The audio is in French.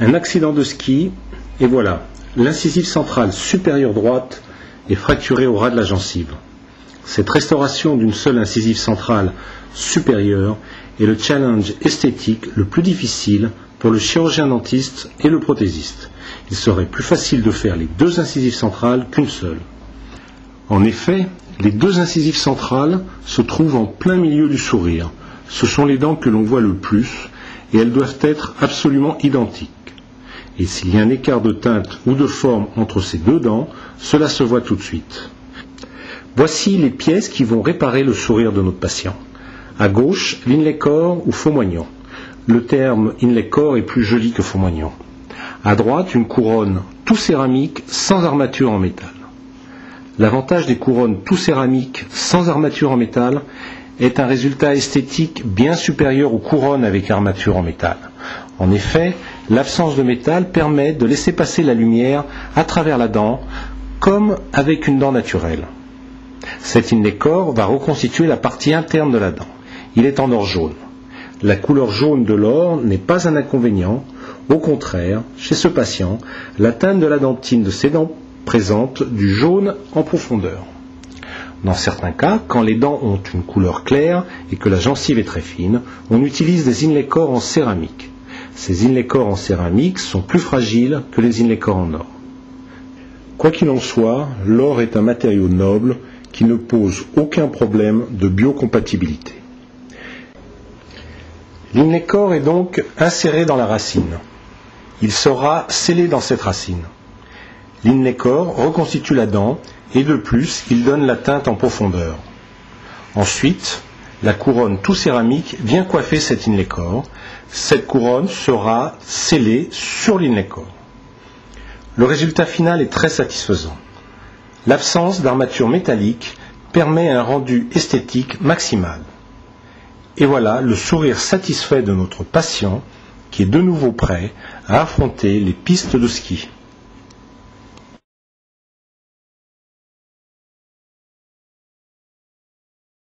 Un accident de ski, et voilà, l'incisive centrale supérieure droite est fracturée au ras de la gencive. Cette restauration d'une seule incisive centrale supérieure est le challenge esthétique le plus difficile pour le chirurgien dentiste et le prothésiste. Il serait plus facile de faire les deux incisives centrales qu'une seule. En effet, les deux incisives centrales se trouvent en plein milieu du sourire. Ce sont les dents que l'on voit le plus et elles doivent être absolument identiques. Et s'il y a un écart de teinte ou de forme entre ces deux dents, cela se voit tout de suite. Voici les pièces qui vont réparer le sourire de notre patient. À gauche, l'inlay-core ou faux-moignon. Le terme inlay-core est plus joli que faux-moignon. À droite, une couronne tout céramique sans armature en métal. L'avantage des couronnes tout céramiques sans armature en métal est un résultat esthétique bien supérieur aux couronnes avec armature en métal. En effet, l'absence de métal permet de laisser passer la lumière à travers la dent, comme avec une dent naturelle. Cet inlay-core va reconstituer la partie interne de la dent. Il est en or jaune. La couleur jaune de l'or n'est pas un inconvénient. Au contraire, chez ce patient, la teinte de la dentine de ses dents présente du jaune en profondeur. Dans certains cas, quand les dents ont une couleur claire et que la gencive est très fine, on utilise des inlay-core en céramique. Ces inlay-core en céramique sont plus fragiles que les inlay-core en or. Quoi qu'il en soit, l'or est un matériau noble qui ne pose aucun problème de biocompatibilité. L'inlay-core est donc inséré dans la racine. Il sera scellé dans cette racine. L'inlay-core reconstitue la dent et de plus, il donne la teinte en profondeur. Ensuite, la couronne tout céramique vient coiffer cet inlay-core. Cette couronne sera scellée sur l'inlay-core. Le résultat final est très satisfaisant. L'absence d'armature métallique permet un rendu esthétique maximal. Et voilà le sourire satisfait de notre patient qui est de nouveau prêt à affronter les pistes de ski.